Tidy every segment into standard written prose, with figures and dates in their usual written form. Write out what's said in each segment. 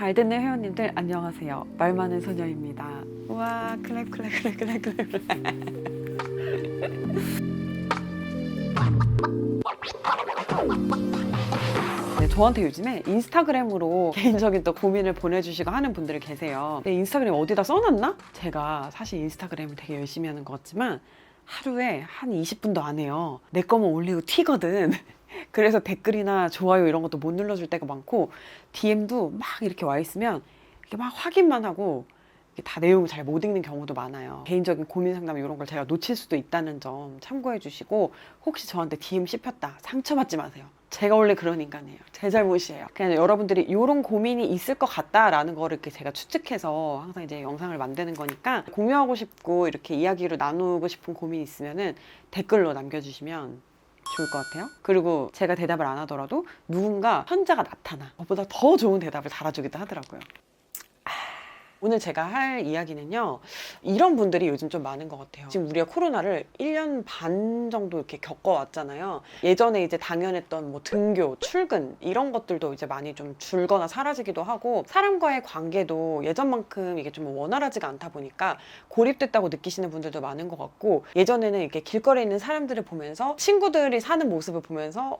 잘 듣는 회원님들 안녕하세요. 말 많은 소녀입니다. 우와 클랩 클랩 클랩 클랩 클랩 네, 저한테 요즘에 인스타그램으로 개인적인 또 고민을 보내주시고 하는 분들이 계세요. 내 인스타그램 어디다 써놨나? 제가 사실 인스타그램을 되게 열심히 하는 것 같지만 하루에 한 20분도 안 해요. 내 거만 올리고 튀거든. 그래서 댓글이나 좋아요 이런 것도 못 눌러줄 때가 많고 DM도 막 이렇게 와 있으면 이렇게 막 확인만 하고 이게 다 내용을 잘 못 읽는 경우도 많아요. 개인적인 고민 상담 이런 걸 제가 놓칠 수도 있다는 점 참고해 주시고, 혹시 저한테 DM 씹혔다 상처받지 마세요. 제가 원래 그런 인간이에요. 제 잘못이에요. 그냥 여러분들이 이런 고민이 있을 것 같다라는 거를 이렇게 제가 추측해서 항상 이제 영상을 만드는 거니까, 공유하고 싶고 이렇게 이야기로 나누고 싶은 고민이 있으면은 댓글로 남겨주시면 좋을 것 같아요. 그리고 제가 대답을 안 하더라도 누군가 현자가 나타나 저보다 더 좋은 대답을 달아주기도 하더라고요. 오늘 제가 할 이야기는요, 이런 분들이 요즘 좀 많은 것 같아요. 지금 우리가 코로나를 1년 반 정도 이렇게 겪어왔잖아요. 예전에 이제 당연했던 뭐 등교, 출근 이런 것들도 이제 많이 좀 줄거나 사라지기도 하고, 사람과의 관계도 예전만큼 이게 좀 원활하지가 않다 보니까 고립됐다고 느끼시는 분들도 많은 것 같고, 예전에는 이렇게 길거리에 있는 사람들을 보면서, 친구들이 사는 모습을 보면서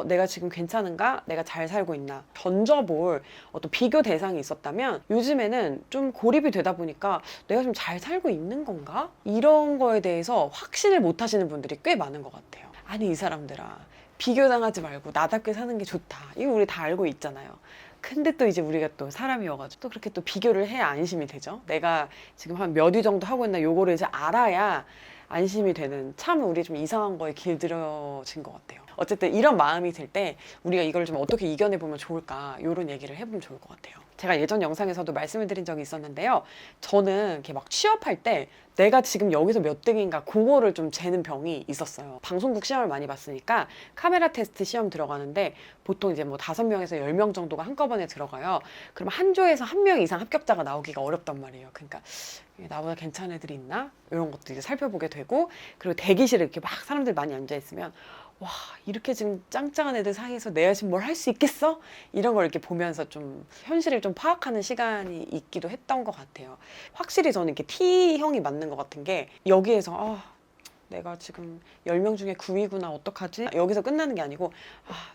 내가 지금 괜찮은가? 내가 잘 살고 있나? 던져볼 어떤 비교 대상이 있었다면, 요즘에는 좀 고립이 되다 보니까 내가 좀 잘 살고 있는 건가? 이런 거에 대해서 확신을 못 하시는 분들이 꽤 많은 것 같아요. 아니 이 사람들아, 비교당하지 말고 나답게 사는 게 좋다. 이거 우리 다 알고 있잖아요. 근데 또 이제 우리가 또 사람이어가지고 또 그렇게 또 비교를 해야 안심이 되죠. 내가 지금 한 몇 위 정도 하고 있나 요거를 이제 알아야 안심이 되는, 참 우리 좀 이상한 거에 길들여진 것 같아요. 어쨌든 이런 마음이 들 때 우리가 이걸 좀 어떻게 이겨내보면 좋을까, 이런 얘기를 해보면 좋을 것 같아요. 제가 예전 영상에서도 말씀을 드린 적이 있었는데요, 저는 이렇게 막 취업할 때 내가 지금 여기서 몇 등인가 그거를 좀 재는 병이 있었어요. 방송국 시험을 많이 봤으니까 카메라 테스트 시험 들어가는데 보통 이제 뭐 5명에서 10명 정도가 한꺼번에 들어가요. 그럼 한 조에서 1명 이상 합격자가 나오기가 어렵단 말이에요. 그러니까 나보다 괜찮은 애들이 있나? 이런 것도 이제 살펴보게 되고, 그리고 대기실에 이렇게 막 사람들 많이 앉아 있으면 와, 이렇게 지금 짱짱한 애들 사이에서 내가 지금 뭘 할 수 있겠어? 이런 걸 이렇게 보면서 좀 현실을 좀 파악하는 시간이 있기도 했던 것 같아요. 확실히 저는 이렇게 T형이 맞는 것 같은 게, 여기에서 내가 지금 10명 중에 9위구나 어떡하지? 여기서 끝나는 게 아니고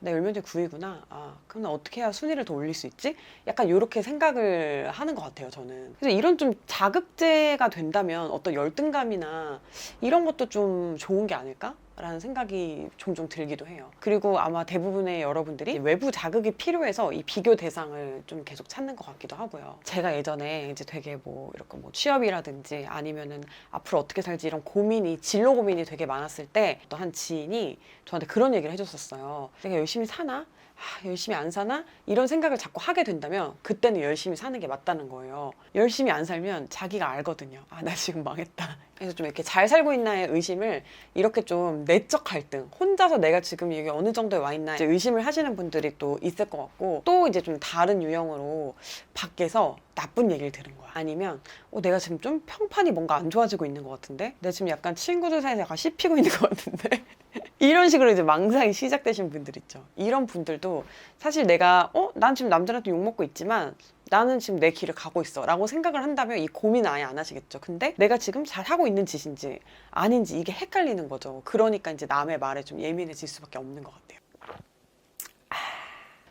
내가 10명 중에 9위구나, 그럼 나 어떻게 해야 순위를 더 올릴 수 있지? 약간 이렇게 생각을 하는 것 같아요, 저는. 그래서 이런 좀 자극제가 된다면 어떤 열등감이나 이런 것도 좀 좋은 게 아닐까? 라는 생각이 종종 들기도 해요. 그리고 아마 대부분의 여러분들이 외부 자극이 필요해서 이 비교 대상을 좀 계속 찾는 것 같기도 하고요. 제가 예전에 이제 되게 뭐 이렇게 뭐 취업이라든지 아니면은 앞으로 어떻게 살지 이런 고민이, 진로 고민이 되게 많았을 때 또 한 지인이 저한테 그런 얘기를 해줬었어요. 내가 열심히 사나? 열심히 안 사나? 이런 생각을 자꾸 하게 된다면 그때는 열심히 사는 게 맞다는 거예요. 열심히 안 살면 자기가 알거든요. 나 지금 망했다. 그래서 좀 이렇게 잘 살고 있나의 의심을, 이렇게 좀 내적 갈등, 혼자서 내가 지금 여기 어느 정도에 와 있나 이제 의심을 하시는 분들이 또 있을 것 같고, 또 이제 좀 다른 유형으로 밖에서 나쁜 얘기를 들은 거야. 아니면 내가 지금 좀 평판이 뭔가 안 좋아지고 있는 것 같은데, 내가 지금 약간 친구들 사이에서 약간 씹히고 있는 것 같은데 이런 식으로 이제 망상이 시작되신 분들 있죠. 이런 분들도 사실 내가 난 지금 남들한테 욕먹고 있지만 나는 지금 내 길을 가고 있어 라고 생각을 한다면 이 고민 아예 안 하시겠죠. 근데 내가 지금 잘 하고 있는 짓인지 아닌지 이게 헷갈리는 거죠. 그러니까 이제 남의 말에 좀 예민해질 수밖에 없는 것 같아요.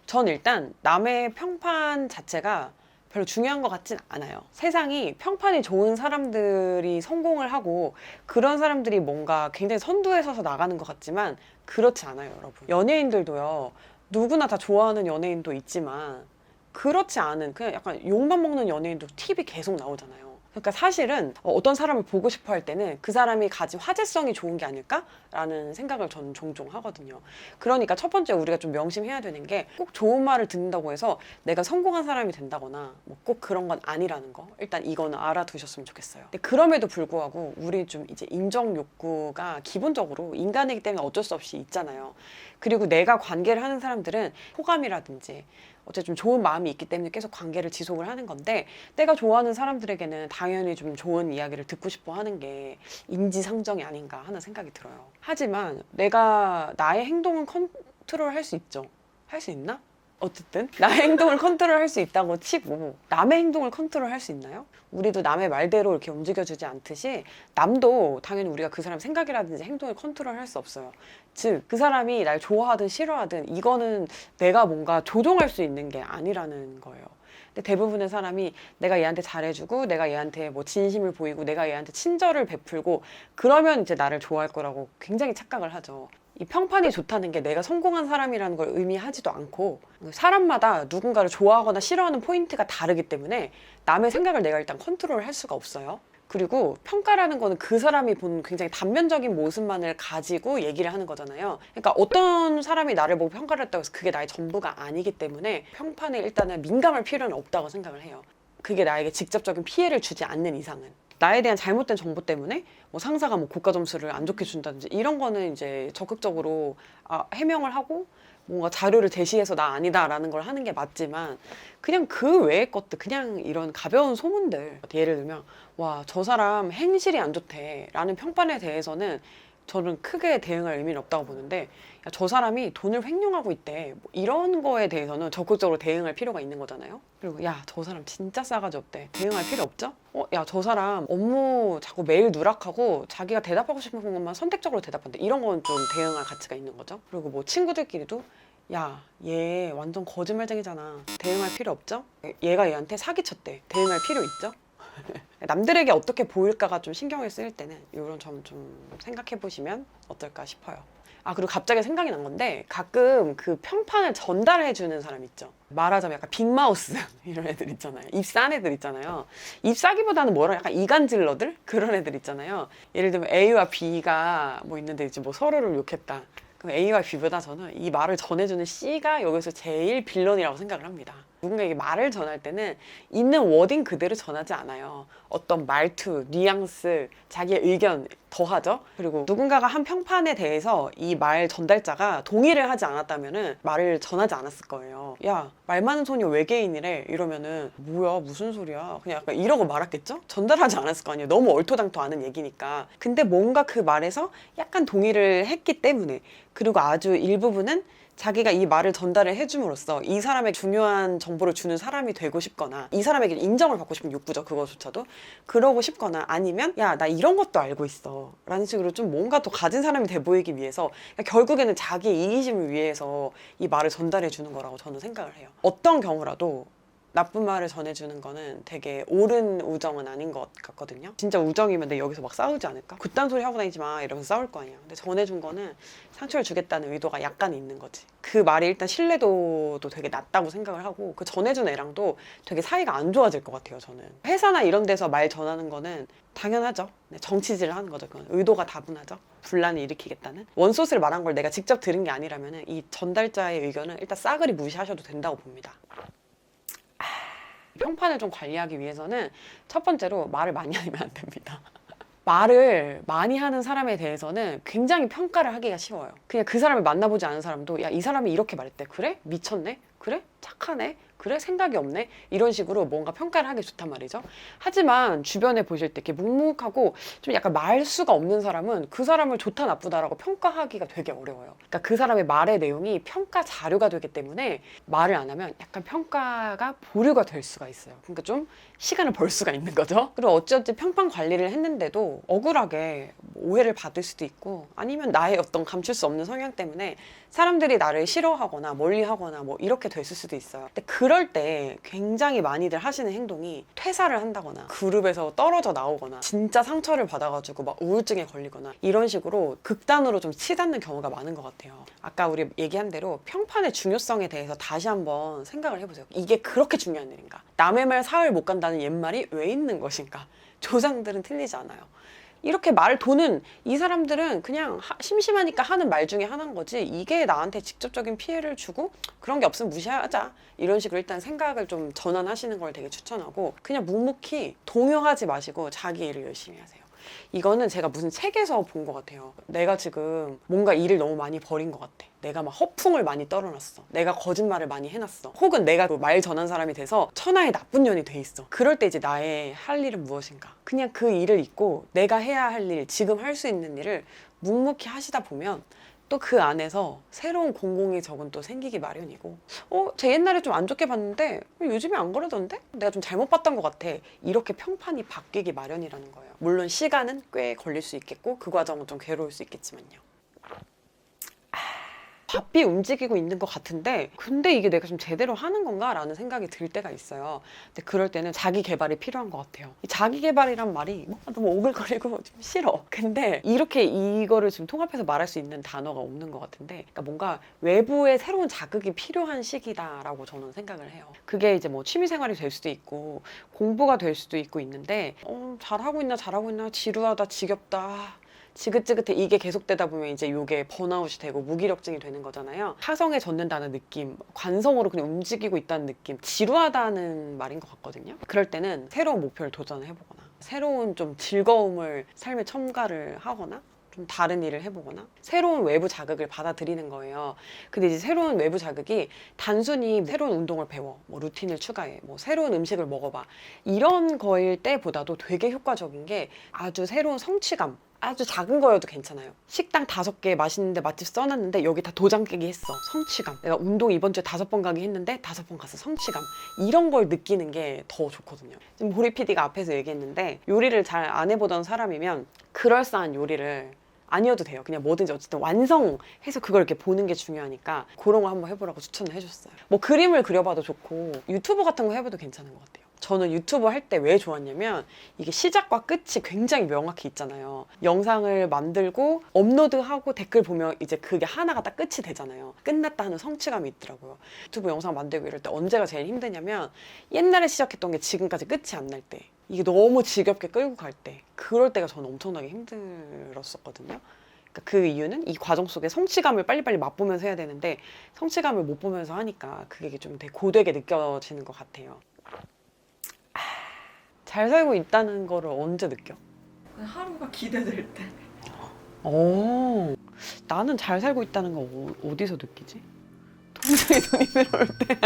전 일단 남의 평판 자체가 별로 중요한 것 같진 않아요. 세상이 평판이 좋은 사람들이 성공을 하고 그런 사람들이 뭔가 굉장히 선두에 서서 나가는 것 같지만 그렇지 않아요, 여러분. 연예인들도요, 누구나 다 좋아하는 연예인도 있지만 그렇지 않은, 그냥 약간 욕만 먹는 연예인도 TV 계속 나오잖아요. 그러니까 사실은 어떤 사람을 보고 싶어 할 때는 그 사람이 가진 화제성이 좋은 게 아닐까라는 생각을 저는 종종 하거든요. 그러니까 첫 번째 우리가 좀 명심해야 되는 게, 꼭 좋은 말을 듣는다고 해서 내가 성공한 사람이 된다거나 뭐 꼭 그런 건 아니라는 거, 일단 이거는 알아두셨으면 좋겠어요. 근데 그럼에도 불구하고 우리 좀 이제 인정 욕구가 기본적으로 인간이기 때문에 어쩔 수 없이 있잖아요. 그리고 내가 관계를 하는 사람들은 호감이라든지 어쨌든 좀 좋은 마음이 있기 때문에 계속 관계를 지속을 하는 건데, 내가 좋아하는 사람들에게는 당연히 좀 좋은 이야기를 듣고 싶어 하는 게 인지상정이 아닌가 하는 생각이 들어요. 하지만 내가 나의 행동은 컨트롤 할 수 있죠. 할 수 있나? 어쨌든 나의 행동을 컨트롤할 수 있다고 치고 남의 행동을 컨트롤할 수 있나요? 우리도 남의 말대로 이렇게 움직여주지 않듯이 남도 당연히 우리가 그 사람 생각이라든지 행동을 컨트롤할 수 없어요. 즉 그 사람이 날 좋아하든 싫어하든 이거는 내가 뭔가 조종할 수 있는 게 아니라는 거예요. 근데 대부분의 사람이 내가 얘한테 잘해주고 내가 얘한테 뭐 진심을 보이고 내가 얘한테 친절을 베풀고 그러면 이제 나를 좋아할 거라고 굉장히 착각을 하죠. 이 평판이 좋다는 게 내가 성공한 사람이라는 걸 의미하지도 않고 사람마다 누군가를 좋아하거나 싫어하는 포인트가 다르기 때문에 남의 생각을 내가 일단 컨트롤할 수가 없어요. 그리고 평가라는 거는 그 사람이 본 굉장히 단면적인 모습만을 가지고 얘기를 하는 거잖아요. 그러니까 어떤 사람이 나를 보고 평가를 했다고 해서 그게 나의 전부가 아니기 때문에 평판에 일단은 민감할 필요는 없다고 생각을 해요. 그게 나에게 직접적인 피해를 주지 않는 이상은. 나에 대한 잘못된 정보 때문에 뭐 상사가 뭐 고가 점수를 안 좋게 준다든지 이런 거는 이제 적극적으로 해명을 하고 뭔가 자료를 제시해서 나 아니다라는 걸 하는 게 맞지만 그냥 그 외의 것들 그냥 이런 가벼운 소문들 예를 들면 와, 저 사람 행실이 안 좋대 라는 평판에 대해서는 저는 크게 대응할 의미는 없다고 보는데 야, 저 사람이 돈을 횡령하고 있대 뭐 이런 거에 대해서는 적극적으로 대응할 필요가 있는 거잖아요. 그리고 야, 저 사람 진짜 싸가지 없대 대응할 필요 없죠? 야, 저 사람 업무 자꾸 메일 누락하고 자기가 대답하고 싶은 것만 선택적으로 대답한대 이런 건 좀 대응할 가치가 있는 거죠. 그리고 뭐 친구들끼리도 야, 얘 완전 거짓말쟁이잖아 대응할 필요 없죠? 얘가 얘한테 사기쳤대 대응할 필요 있죠? 남들에게 어떻게 보일까가 좀 신경을 쓰일 때는 이런 점 좀 생각해 보시면 어떨까 싶어요. 그리고 갑자기 생각이 난 건데 가끔 그 평판을 전달해 주는 사람 있죠. 말하자면 약간 빅마우스 이런 애들 있잖아요. 입 싼 애들 있잖아요. 입 싸기보다는 뭐라 약간 이간질러들? 그런 애들 있잖아요. 예를 들면 A와 B가 뭐 있는데 이제 뭐 서로를 욕했다. 그럼 A와 B보다 저는 이 말을 전해주는 C가 여기서 제일 빌런이라고 생각을 합니다. 누군가에게 말을 전할 때는 있는 워딩 그대로 전하지 않아요. 어떤 말투, 뉘앙스, 자기의 의견 더하죠. 그리고 누군가가 한 평판에 대해서 이 말 전달자가 동의를 하지 않았다면은 말을 전하지 않았을 거예요. 야, 말 많은 소녀 외계인이래 이러면은 뭐야 무슨 소리야 그냥 약간 이러고 말았겠죠? 전달하지 않았을 거 아니에요. 너무 얼토당토하는 얘기니까. 근데 뭔가 그 말에서 약간 동의를 했기 때문에 그리고 아주 일부분은 자기가 이 말을 전달을 해줌으로써 이 사람의 중요한 정보를 주는 사람이 되고 싶거나 이 사람에게 인정을 받고 싶은 욕구죠. 그거조차도 그러고 싶거나 아니면 야, 나 이런 것도 알고 있어 라는 식으로 좀 뭔가 더 가진 사람이 돼 보이기 위해서 결국에는 자기의 이기심을 위해서 이 말을 전달해 주는 거라고 저는 생각을 해요. 어떤 경우라도 나쁜 말을 전해주는 거는 되게 옳은 우정은 아닌 것 같거든요. 진짜 우정이면 내 여기서 막 싸우지 않을까? 그딴 소리 하고 다니지 마 이러면서 싸울 거 아니야. 근데 전해준 거는 상처를 주겠다는 의도가 약간 있는 거지. 그 말이 일단 신뢰도도 되게 낮다고 생각을 하고 그 전해준 애랑도 되게 사이가 안 좋아질 것 같아요. 저는 회사나 이런 데서 말 전하는 거는 당연하죠. 정치질을 하는 거죠. 그건 의도가 다분하죠. 분란을 일으키겠다는 원소스를 말한 걸 내가 직접 들은 게 아니라면 이 전달자의 의견은 일단 싸그리 무시하셔도 된다고 봅니다. 평판을 좀 관리하기 위해서는 첫 번째로 말을 많이 하면 안 됩니다. 말을 많이 하는 사람에 대해서는 굉장히 평가를 하기가 쉬워요. 그냥 그 사람을 만나보지 않은 사람도 야, 이 사람이 이렇게 말했대. 그래? 미쳤네? 그래? 착하네? 그래? 생각이 없네? 이런 식으로 뭔가 평가를 하기 좋단 말이죠. 하지만 주변에 보실 때 이렇게 묵묵하고 좀 약간 말수가 없는 사람은 그 사람을 좋다 나쁘다라고 평가하기가 되게 어려워요. 그러니까 그 사람의 말의 내용이 평가 자료가 되기 때문에 말을 안 하면 약간 평가가 보류가 될 수가 있어요. 그러니까 좀 시간을 벌 수가 있는 거죠. 그리고 어찌어찌 평판 관리를 했는데도 억울하게 오해를 받을 수도 있고 아니면 나의 어떤 감출 수 없는 성향 때문에 사람들이 나를 싫어하거나 멀리하거나 뭐 이렇게 됐을 수도 있어요. 근데 그럴 때 굉장히 많이들 하시는 행동이 퇴사를 한다거나 그룹에서 떨어져 나오거나 진짜 상처를 받아가지고 막 우울증에 걸리거나 이런 식으로 극단으로 좀 치닫는 경우가 많은 것 같아요. 아까 우리 얘기한 대로 평판의 중요성에 대해서 다시 한번 생각을 해보세요. 이게 그렇게 중요한 일인가? 남의 말 사흘 못 간다는 옛말이 왜 있는 것인가? 조상들은 틀리지 않아요. 이렇게 말 도는 이 사람들은 그냥 심심하니까 하는 말 중에 하나인 거지 이게 나한테 직접적인 피해를 주고 그런 게 없으면 무시하자 이런 식으로 일단 생각을 좀 전환하시는 걸 되게 추천하고 그냥 묵묵히 동요하지 마시고 자기 일을 열심히 하세요. 이거는 제가 무슨 책에서 본 것 같아요. 내가 지금 뭔가 일을 너무 많이 버린 것 같아. 내가 막 허풍을 많이 떨어놨어. 내가 거짓말을 많이 해놨어. 혹은 내가 말 전한 사람이 돼서 천하의 나쁜 년이 돼 있어. 그럴 때 이제 나의 할 일은 무엇인가? 그냥 그 일을 잊고 내가 해야 할 일, 지금 할 수 있는 일을 묵묵히 하시다 보면 또 그 안에서 새로운 공공의 적은 또 생기기 마련이고, 제 옛날에 좀 안 좋게 봤는데 요즘에 안 그러던데? 내가 좀 잘못 봤던 것 같아. 이렇게 평판이 바뀌기 마련이라는 거예요. 물론 시간은 꽤 걸릴 수 있겠고 그 과정은 좀 괴로울 수 있겠지만요. 바삐 움직이고 있는 것 같은데 근데 이게 내가 좀 제대로 하는 건가? 라는 생각이 들 때가 있어요. 근데 그럴 때는 자기 개발이 필요한 것 같아요. 이 자기 개발이란 말이 너무 오글거리고 좀 싫어. 근데 이렇게 이거를 좀 통합해서 말할 수 있는 단어가 없는 것 같은데, 그러니까 뭔가 외부의 새로운 자극이 필요한 시기다라고 저는 생각을 해요. 그게 이제 뭐 취미생활이 될 수도 있고 공부가 될 수도 있고 있는데 잘하고 있나 지루하다 지겹다 지긋지긋해 이게 계속되다 보면 이제 이게 번아웃이 되고 무기력증이 되는 거잖아요. 타성에 젖는다는 느낌, 관성으로 그냥 움직이고 있다는 느낌, 지루하다는 말인 것 같거든요. 그럴 때는 새로운 목표를 도전해보거나 새로운 좀 즐거움을 삶에 첨가를 하거나 좀 다른 일을 해보거나 새로운 외부 자극을 받아들이는 거예요. 근데 이제 새로운 외부 자극이 단순히 새로운 운동을 배워, 뭐 루틴을 추가해, 뭐 새로운 음식을 먹어봐 이런 거일 때보다도 되게 효과적인 게 아주 새로운 성취감, 아주 작은 거여도 괜찮아요. 식당 5개 맛있는데 맛집 써놨는데 여기 다 도장 깨기 했어. 성취감. 내가 운동 이번 주에 5번 가기 했는데 5번 가서 성취감. 이런 걸 느끼는 게 더 좋거든요. 지금 보리 PD가 앞에서 얘기했는데 요리를 잘 안 해보던 사람이면 그럴싸한 요리를 아니어도 돼요. 그냥 뭐든지 어쨌든 완성해서 그걸 이렇게 보는 게 중요하니까 그런 거 한번 해보라고 추천을 해줬어요. 뭐 그림을 그려봐도 좋고 유튜브 같은 거 해봐도 괜찮은 것 같아요. 저는 유튜브 할 때 왜 좋았냐면 이게 시작과 끝이 굉장히 명확히 있잖아요. 영상을 만들고 업로드하고 댓글 보면 이제 그게 하나가 딱 끝이 되잖아요. 끝났다 하는 성취감이 있더라고요. 유튜브 영상 만들고 이럴 때 언제가 제일 힘드냐면 옛날에 시작했던 게 지금까지 끝이 안 날 때, 이게 너무 지겹게 끌고 갈 때, 그럴 때가 저는 엄청나게 힘들었었거든요. 그러니까 그 이유는 이 과정 속에 성취감을 빨리빨리 맛보면서 해야 되는데 성취감을 못 보면서 하니까 그게 좀 되게 고되게 느껴지는 것 같아요. 잘 살고 있다는 거를 언제 느껴? 하루가 기대될 때. 나는 잘 살고 있다는 거 어디서 느끼지? 통장에 돈이 들어올 때.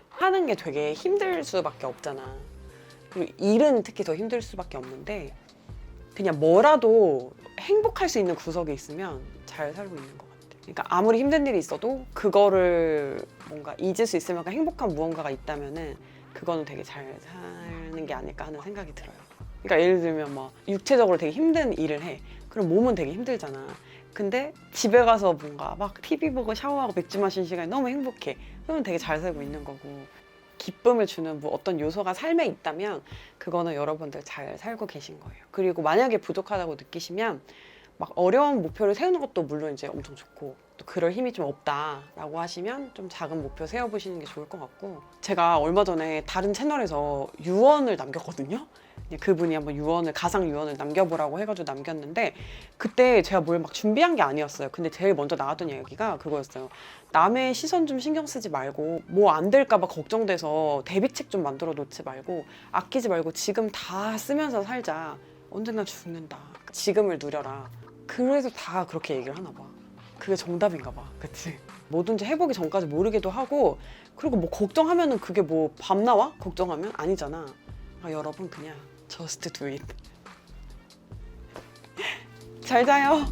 하는 게 되게 힘들 수밖에 없잖아. 그리고 일은 특히 더 힘들 수밖에 없는데 그냥 뭐라도 행복할 수 있는 구석에 있으면 잘 살고 있는 것 같아. 그러니까 아무리 힘든 일이 있어도 그거를 뭔가 잊을 수 있을 만큼 행복한 무언가가 있다면은 그거는 되게 잘 사는 게 아닐까 하는 생각이 들어요. 그러니까 예를 들면 막 육체적으로 되게 힘든 일을 해. 그럼 몸은 되게 힘들잖아. 근데 집에 가서 뭔가 막 TV 보고 샤워하고 맥주 마시는 시간이 너무 행복해. 그러면 되게 잘 살고 있는 거고. 기쁨을 주는 뭐 어떤 요소가 삶에 있다면 그거는 여러분들 잘 살고 계신 거예요. 그리고 만약에 부족하다고 느끼시면 막 어려운 목표를 세우는 것도 물론 이제 엄청 좋고, 또 그럴 힘이 좀 없다라고 하시면 좀 작은 목표 세워보시는 게 좋을 것 같고, 제가 얼마 전에 다른 채널에서 유언을 남겼거든요. 그분이 한번 유언을, 가상 유언을 남겨보라고 해가지고 남겼는데 그때 제가 뭘 막 준비한 게 아니었어요. 근데 제일 먼저 나왔던 이야기가 그거였어요. 남의 시선 좀 신경 쓰지 말고 뭐 안 될까봐 걱정돼서 대비책 좀 만들어 놓지 말고 아끼지 말고 지금 다 쓰면서 살자. 언젠가 죽는다. 지금을 누려라. 그래서 다 그렇게 얘기를 하나 봐. 그게 정답인가 봐. 그치? 뭐든지 해보기 전까지 모르기도 하고, 그리고 뭐 걱정하면은 그게 뭐 밥 나와? 걱정하면? 아니잖아. 여러분 그냥 just do it. 잘 자요.